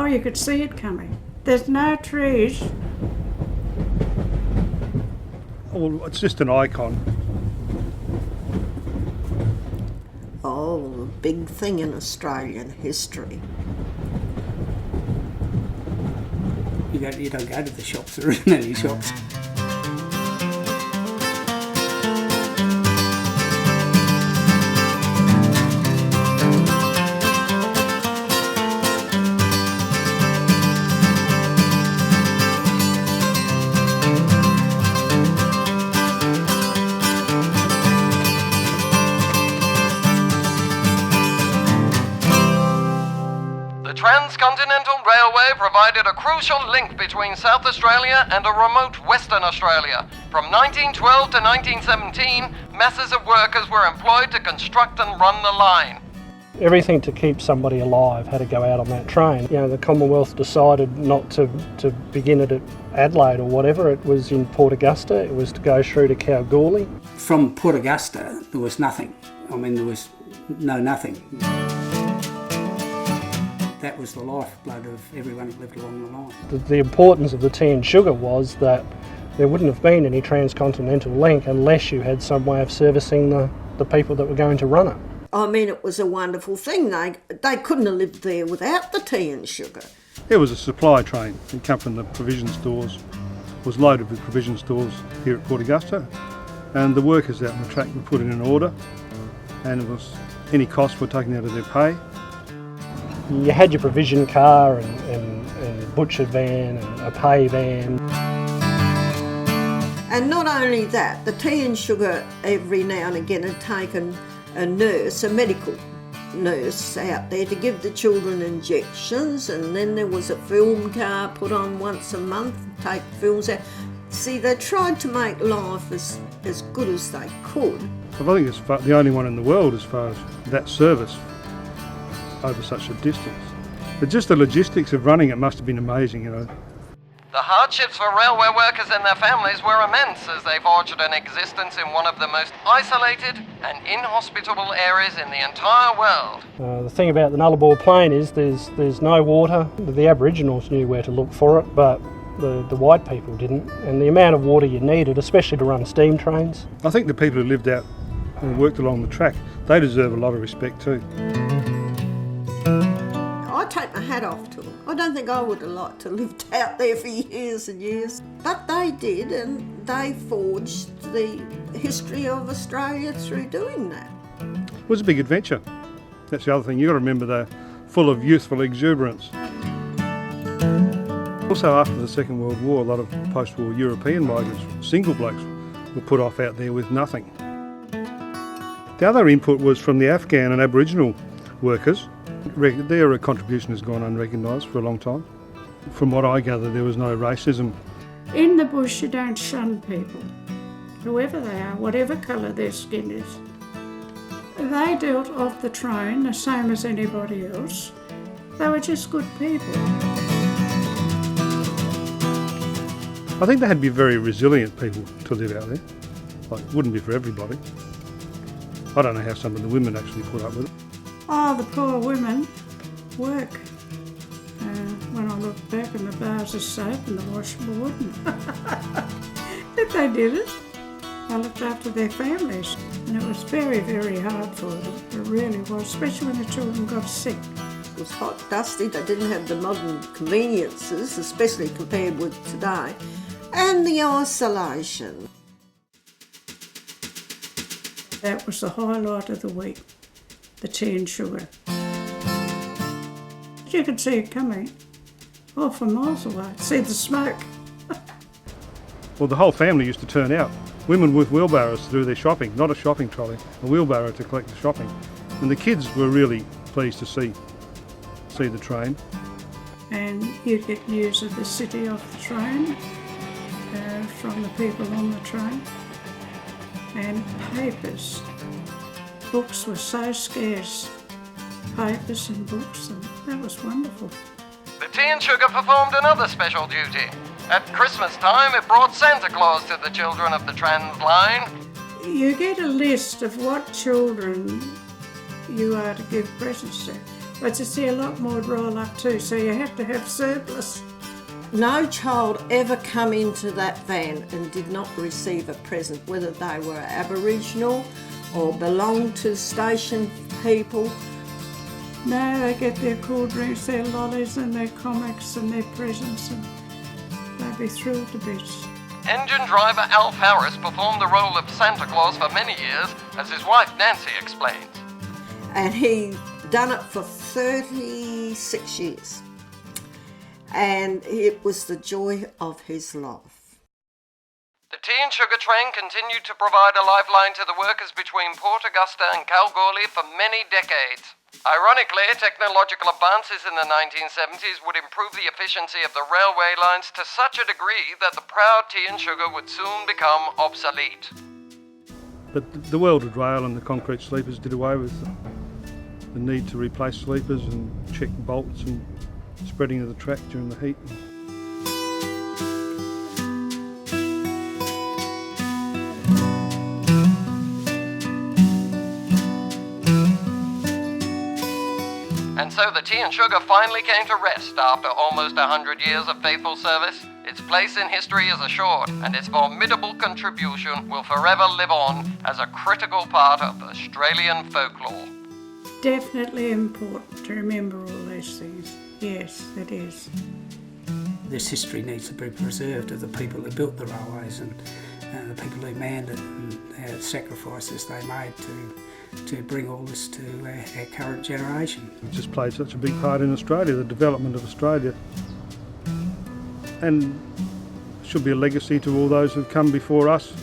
you could see it coming. There's no trees. Well, it's just an icon. Oh, the big thing in Australian history. You don't go to the shops, there isn't any shops. The Transcontinental Railway provided a crucial link between South Australia and a remote Western Australia. From 1912 to 1917, masses of workers were employed to construct and run the line. Everything to keep somebody alive had to go out on that train. You know, the Commonwealth decided not to begin it at Adelaide or whatever. It was in Port Augusta. It was to go through to Kalgoorlie. From Port Augusta, there was nothing. I mean, there was nothing. That was the lifeblood of everyone who lived along the line. The importance of the tea and sugar was that there wouldn't have been any transcontinental link unless you had some way of servicing the people that were going to run it. I mean, it was a wonderful thing. They couldn't have lived there without the tea and sugar. It was a supply train. It came from the provision stores. It was loaded with provision stores here at Port Augusta, and the workers out on the track were put in an order, and it was any costs were taken out of their pay. You had your provision car and butcher van and a pay van. And not only that, the tea and sugar every now and again had taken a nurse, a medical nurse out there to give the children injections, and then there was a film car put on once a month, take films out. See, they tried to make life as good as they could. I think it's the only one in the world as far as that service over such a distance. But just the logistics of running it must have been amazing, you know. The hardships for railway workers and their families were immense as they forged an existence in one of the most isolated and inhospitable areas in the entire world. The thing about the Nullarbor Plain is there's no water. The Aboriginals knew where to look for it, but the white people didn't. And the amount of water you needed, especially to run steam trains. I think the people who lived out and worked along the track, they deserve a lot of respect too. I take my hat off to them. I don't think I would have liked to lived out there for years and years. But they did, and they forged the history of Australia through doing that. It was a big adventure. That's the other thing. You've got to remember they're full of youthful exuberance. Also, after the Second World War, a lot of post-war European migrants, single blokes, were put off out there with nothing. The other input was from the Afghan and Aboriginal workers. Their contribution has gone unrecognised for a long time. From what I gather, there was no racism. In the bush, you don't shun people, whoever they are, whatever colour their skin is. They dealt off the train the same as anybody else. They were just good people. I think they had to be very resilient people to live out there. Like, it wouldn't be for everybody. I don't know how some of the women actually put up with it. Oh, the poor women work. When I look back in the bars of soap and the washboard, but they did it. They looked after their families, and it was very, very hard for them. It really was, especially when the children got sick. It was hot, dusty. They didn't have the modern conveniences, especially compared with today, and the isolation. That was the highlight of the week. The tea and sugar. You could see it coming, from miles away. See the smoke. Well, the whole family used to turn out. Women with wheelbarrows to do their shopping, not a shopping trolley, a wheelbarrow to collect the shopping. And the kids were really pleased to see the train. And you'd get news of the city off the train, from the people on the train. And papers. Books were so scarce, papers and books, and that was wonderful. The tea and sugar performed another special duty. At Christmas time, it brought Santa Claus to the children of the trans line. You get a list of what children you are to give presents to. But you see, a lot more would roll up too, so you have to have surplus. No child ever come into that van and did not receive a present, whether they were Aboriginal or belonged to station people. No, they get their cool drinks, their lollies and their comics and their presents, and they'd be thrilled to bits. Engine driver Alf Harris performed the role of Santa Claus for many years, as his wife Nancy explains. And he done it for 36 years. And it was the joy of his life. The tea and sugar train continued to provide a lifeline to the workers between Port Augusta and Kalgoorlie for many decades. Ironically, technological advances in the 1970s would improve the efficiency of the railway lines to such a degree that the proud tea and sugar would soon become obsolete. But the welded rail and the concrete sleepers did away with the need to replace sleepers and check bolts and spreading of the track during the heat. And so the tea and sugar finally came to rest after almost 100 years of faithful service. Its place in history is assured, and its formidable contribution will forever live on as a critical part of Australian folklore. Definitely important to remember all these things. Yes, it is. This history needs to be preserved of the people who built the railways and the people who manned it and the sacrifices they made to bring all this to our current generation. It just played such a big part in Australia, the development of Australia. And should be a legacy to all those who've come before us.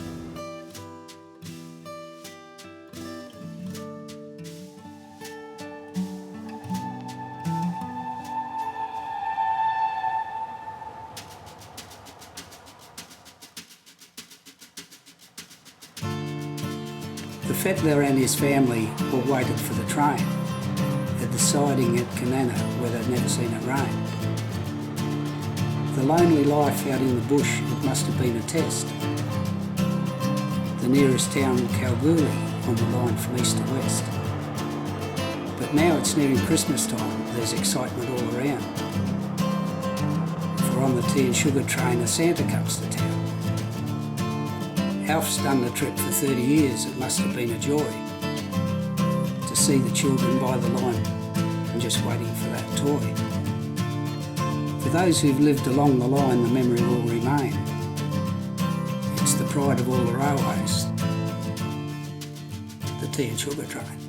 The Fettler and his family all waited for the train at the siding at Kanana where they'd never seen it rain. The lonely life out in the bush, it must have been a test. The nearest town, Kalgoorlie, on the line from east to west. But now it's nearing Christmas time, there's excitement all around. For on the tea and sugar train, a Santa comes to town. Alf's done the trip for 30 years, it must have been a joy to see the children by the line and just waiting for that toy. For those who've lived along the line, the memory will remain. It's the pride of all the railways, the tea and sugar train.